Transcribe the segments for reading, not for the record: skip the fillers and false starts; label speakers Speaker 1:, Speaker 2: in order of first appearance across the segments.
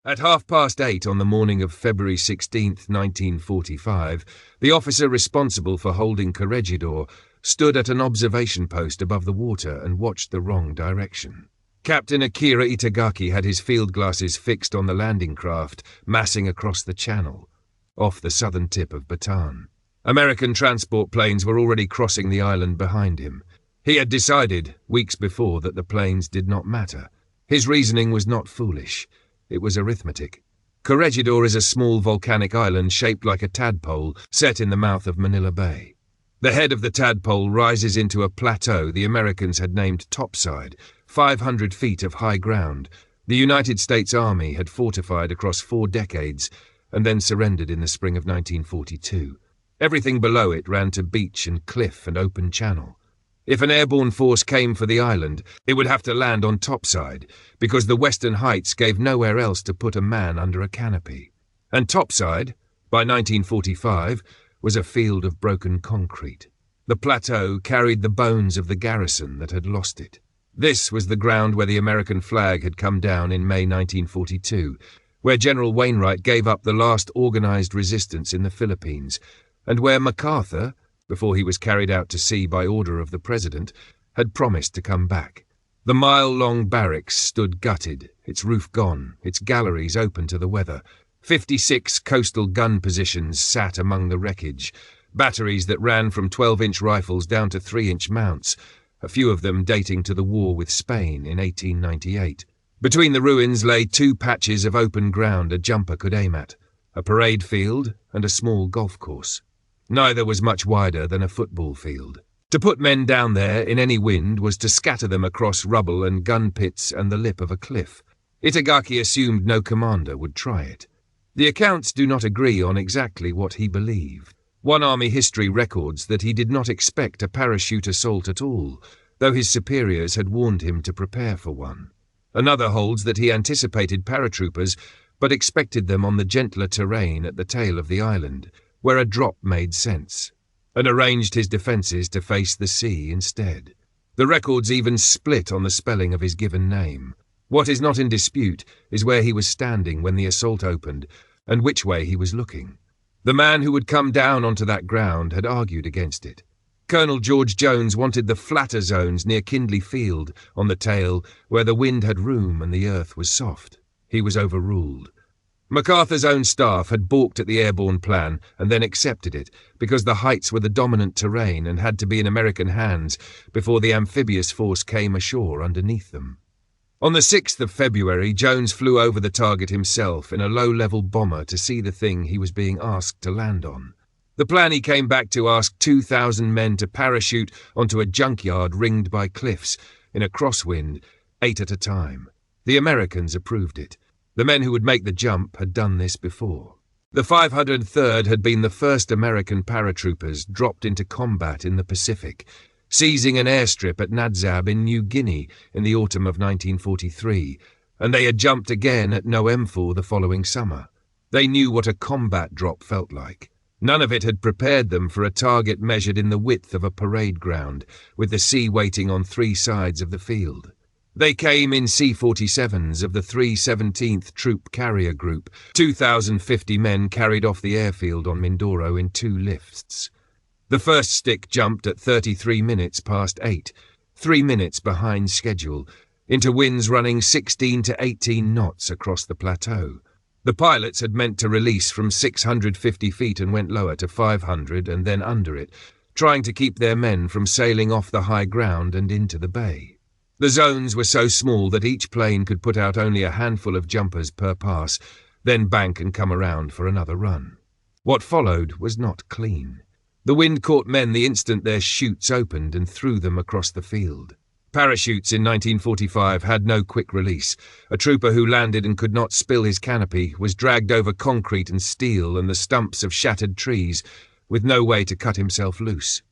Speaker 1: At 8:30 on the morning of February 16th, 1945, the officer responsible for holding Corregidor stood at an observation post above the water and watched the wrong direction. Captain Akira Itagaki had his field glasses fixed on the landing craft massing across the channel, off the southern tip of Bataan. American transport planes were already crossing the island behind him. He had decided, weeks before, that the planes did not matter. His reasoning was not foolish. It was arithmetic. Corregidor is a small volcanic island shaped like a tadpole set in the mouth of Manila Bay. The head of the tadpole rises into a plateau the Americans had named Topside, 500 feet of high ground. The United States Army had fortified across 4 decades and then surrendered in the spring of 1942. Everything below it ran to beach and cliff and open channel. If an airborne force came for the island, it would have to land on Topside, because the western heights gave nowhere else to put a man under a canopy. And Topside, by 1945, was a field of broken concrete. The plateau carried the bones of the garrison that had lost it. This was the ground where the American flag had come down in May 1942, where General Wainwright gave up the last organized resistance in the Philippines, and where MacArthur, before he was carried out to sea by order of the President, had promised to come back. The mile-long barracks stood gutted, its roof gone, its galleries open to the weather. 56 coastal gun positions sat among the wreckage, batteries that ran from 12-inch rifles down to 3-inch mounts, a few of them dating to the war with Spain in 1898. Between the ruins lay 2 patches of open ground a jumper could aim at, a parade field and a small golf course. Neither was much wider than a football field. To put men down there in any wind was to scatter them across rubble and gun pits and the lip of a cliff. Itagaki assumed no commander would try it. The accounts do not agree on exactly what he believed. One army history records that he did not expect a parachute assault at all, though his superiors had warned him to prepare for one. Another holds that he anticipated paratroopers, but expected them on the gentler terrain at the tail of the island, where a drop made sense, and arranged his defences to face the sea instead. The records even split on the spelling of his given name. What is not in dispute is where he was standing when the assault opened, and which way he was looking. The man who would come down onto that ground had argued against it. Colonel George Jones wanted the flatter zones near Kindley Field, on the tail, where the wind had room and the earth was soft. He was overruled. MacArthur's own staff had balked at the airborne plan and then accepted it, because the heights were the dominant terrain and had to be in American hands before the amphibious force came ashore underneath them. On the 6th of February, Jones flew over the target himself in a low-level bomber to see the thing he was being asked to land on. The plan he came back to asked 2,000 men to parachute onto a junkyard ringed by cliffs, in a crosswind, 8 at a time. The Americans approved it. The men who would make the jump had done this before. The 503rd had been the first American paratroopers dropped into combat in the Pacific, seizing an airstrip at Nadzab in New Guinea in the autumn of 1943, and they had jumped again at Noemfor the following summer. They knew what a combat drop felt like. None of it had prepared them for a target measured in the width of a parade ground, with the sea waiting on 3 sides of the field. They came in C-47s of the 317th Troop Carrier Group, 2,050 men carried off the airfield on Mindoro in 2 lifts. The first stick jumped at 33 minutes past 8, 3 minutes behind schedule, into winds running 16 to 18 knots across the plateau. The pilots had meant to release from 650 feet and went lower to 500 and then under it, trying to keep their men from sailing off the high ground and into the bay. The zones were so small that each plane could put out only a handful of jumpers per pass, then bank and come around for another run. What followed was not clean. The wind caught men the instant their chutes opened and threw them across the field. Parachutes in 1945 had no quick release. A trooper who landed and could not spill his canopy was dragged over concrete and steel and the stumps of shattered trees, with no way to cut himself loose.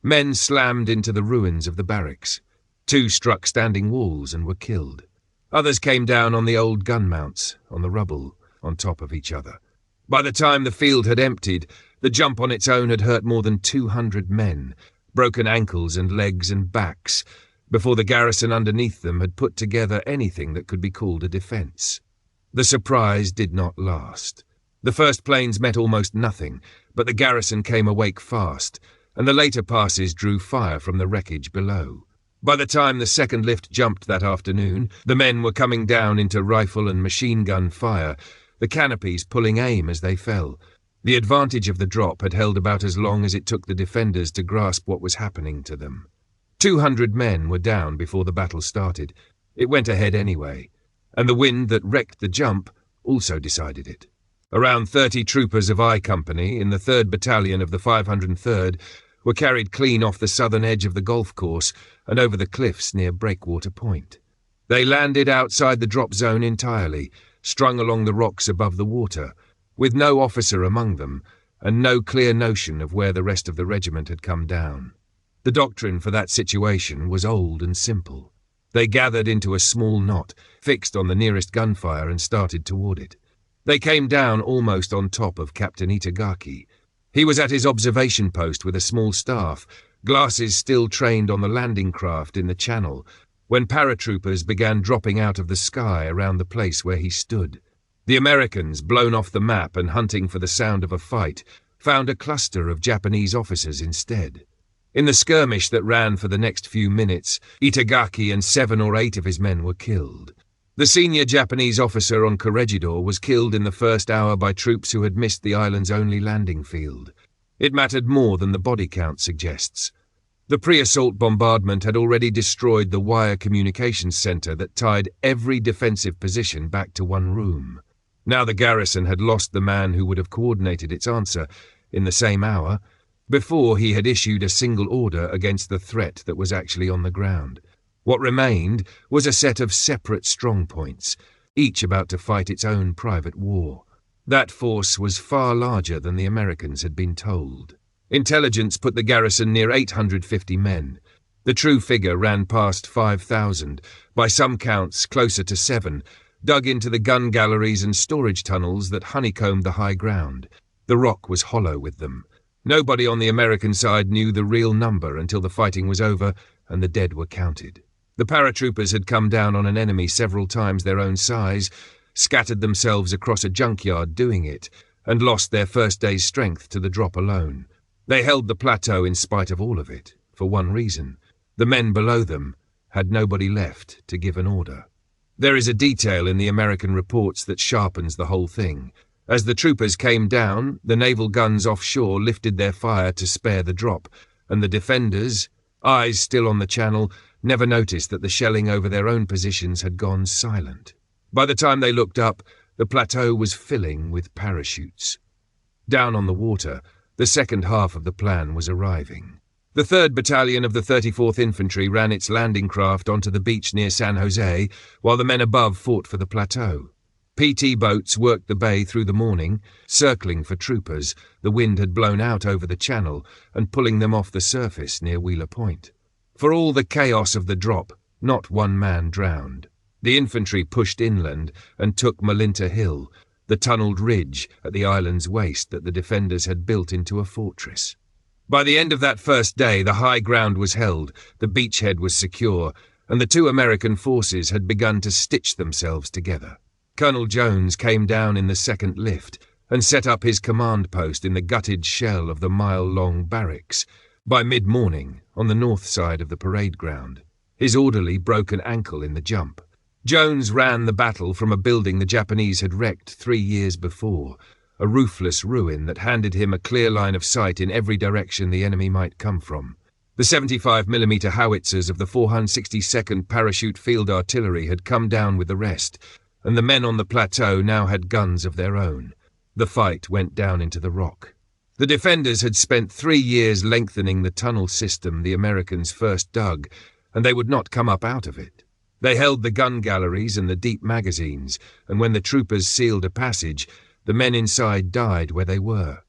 Speaker 1: Men slammed into the ruins of the barracks. 2 struck standing walls and were killed. Others came down on the old gun mounts, on the rubble, on top of each other. By the time the field had emptied, the jump on its own had hurt more than 200 men, broken ankles and legs and backs, before the garrison underneath them had put together anything that could be called a defence. The surprise did not last. The first planes met almost nothing, but the garrison came awake fast, and the later passes drew fire from the wreckage below. By the time the second lift jumped that afternoon, the men were coming down into rifle and machine gun fire, the canopies pulling aim as they fell. The advantage of the drop had held about as long as it took the defenders to grasp what was happening to them. 200 men were down before the battle started. It went ahead anyway, and the wind that wrecked the jump also decided it. Around 30 troopers of I Company in the 3rd Battalion of the 503rd were carried clean off the southern edge of the golf course and over the cliffs near Breakwater Point. They landed outside the drop zone entirely, strung along the rocks above the water, with no officer among them and no clear notion of where the rest of the regiment had come down. The doctrine for that situation was old and simple. They gathered into a small knot, fixed on the nearest gunfire, and started toward it. They came down almost on top of Captain Itagaki. He was at his observation post with a small staff, glasses still trained on the landing craft in the channel, when paratroopers began dropping out of the sky around the place where he stood. The Americans, blown off the map and hunting for the sound of a fight, found a cluster of Japanese officers instead. In the skirmish that ran for the next few minutes, Itagaki and 7 or 8 of his men were killed. The senior Japanese officer on Corregidor was killed in the first hour by troops who had missed the island's only landing field. It mattered more than the body count suggests. The pre-assault bombardment had already destroyed the wire communications center that tied every defensive position back to one room. Now the garrison had lost the man who would have coordinated its answer in the same hour, before he had issued a single order against the threat that was actually on the ground. What remained was a set of separate strongpoints, each about to fight its own private war. That force was far larger than the Americans had been told. Intelligence put the garrison near 850 men. The true figure ran past 5,000, by some counts closer to 7, dug into the gun galleries and storage tunnels that honeycombed the high ground. The rock was hollow with them. Nobody on the American side knew the real number until the fighting was over and the dead were counted. The paratroopers had come down on an enemy several times their own size, scattered themselves across a junkyard doing it, and lost their first day's strength to the drop alone. They held the plateau in spite of all of it, for one reason. The men below them had nobody left to give an order. There is a detail in the American reports that sharpens the whole thing. As the troopers came down, the naval guns offshore lifted their fire to spare the drop, and the defenders, eyes still on the channel, never noticed that the shelling over their own positions had gone silent. By the time they looked up, the plateau was filling with parachutes. Down on the water, the second half of the plan was arriving. The 3rd Battalion of the 34th Infantry ran its landing craft onto the beach near San Jose, while the men above fought for the plateau. PT boats worked the bay through the morning, circling for troopers. The wind had blown out over the channel and pulling them off the surface near Wheeler Point. For all the chaos of the drop, not one man drowned. The infantry pushed inland and took Malinta Hill, the tunnelled ridge at the island's waist that the defenders had built into a fortress. By the end of that first day, the high ground was held, the beachhead was secure, and the 2 American forces had begun to stitch themselves together. Colonel Jones came down in the second lift and set up his command post in the gutted shell of the mile-long barracks. By mid-morning, on the north side of the parade ground, his orderly broke an ankle in the jump. Jones ran the battle from a building the Japanese had wrecked 3 years before, a roofless ruin that handed him a clear line of sight in every direction the enemy might come from. The 75mm howitzers of the 462nd Parachute Field Artillery had come down with the rest, and the men on the plateau now had guns of their own. The fight went down into the rock. The defenders had spent 3 years lengthening the tunnel system the Americans first dug, and they would not come up out of it. They held the gun galleries and the deep magazines, and when the troopers sealed a passage, the men inside died where they were.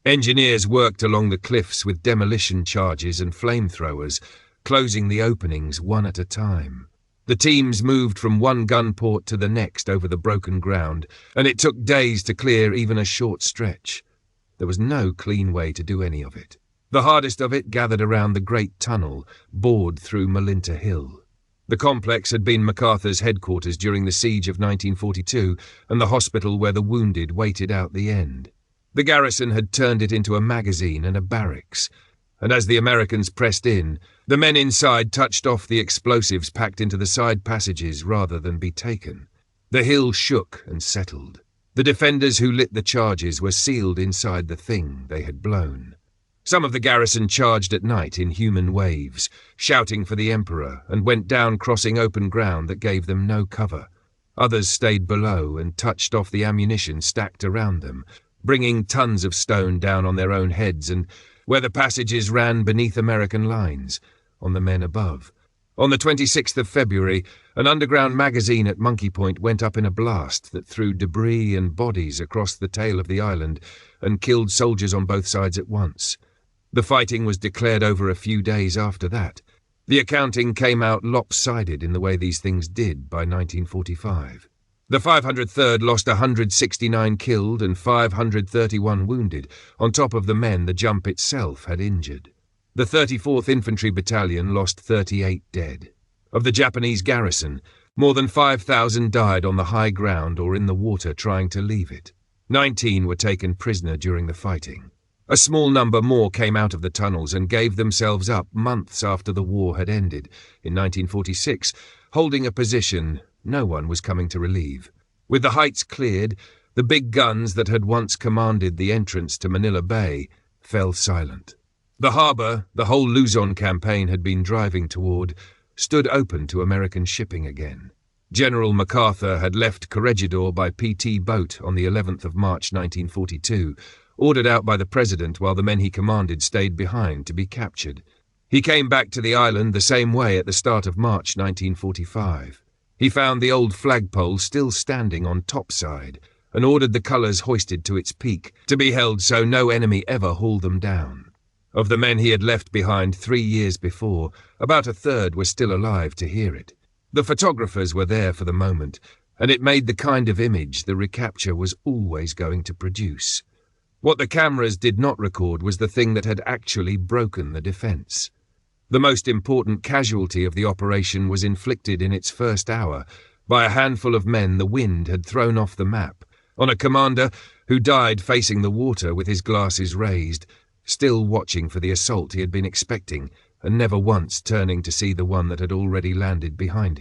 Speaker 1: Engineers worked along the cliffs with demolition charges and flamethrowers, closing the openings one at a time. The teams moved from one gun port to the next over the broken ground, and it took days to clear even a short stretch. There was no clean way to do any of it. The hardest of it gathered around the great tunnel bored through Malinta Hill. The complex had been MacArthur's headquarters during the siege of 1942 and the hospital where the wounded waited out the end. The garrison had turned it into a magazine and a barracks, and as the Americans pressed in, the men inside touched off the explosives packed into the side passages rather than be taken. The hill shook and settled. The defenders who lit the charges were sealed inside the thing they had blown. Some of the garrison charged at night in human waves, shouting for the Emperor, and went down crossing open ground that gave them no cover. Others stayed below and touched off the ammunition stacked around them, bringing tons of stone down on their own heads and where the passages ran beneath American lines, on the men above. On the 26th of February, an underground magazine at Monkey Point went up in a blast that threw debris and bodies across the tail of the island and killed soldiers on both sides at once. The fighting was declared over a few days after that. The accounting came out lopsided in the way these things did by 1945. The 503rd lost 169 killed and 531 wounded, on top of the men the jump itself had injured. The 34th Infantry Battalion lost 38 dead. Of the Japanese garrison, more than 5,000 died on the high ground or in the water trying to leave it. 19 were taken prisoner during the fighting. A small number more came out of the tunnels and gave themselves up months after the war had ended, in 1946, holding a position no one was coming to relieve. With the heights cleared, the big guns that had once commanded the entrance to Manila Bay fell silent. The harbour the whole Luzon campaign had been driving toward stood open to American shipping again. General MacArthur had left Corregidor by PT boat on the 11th of March 1942, ordered out by the President while the men he commanded stayed behind to be captured. He came back to the island the same way at the start of March 1945. He found the old flagpole still standing on Topside and ordered the colours hoisted to its peak, to be held so no enemy ever hauled them down. Of the men he had left behind 3 years before, about a third were still alive to hear it. The photographers were there for the moment, and it made the kind of image the recapture was always going to produce. What the cameras did not record was the thing that had actually broken the defence. The most important casualty of the operation was inflicted in its first hour by a handful of men the wind had thrown off the map, on a commander who died facing the water with his glasses raised, still watching for the assault he had been expecting and never once turning to see the one that had already landed behind him.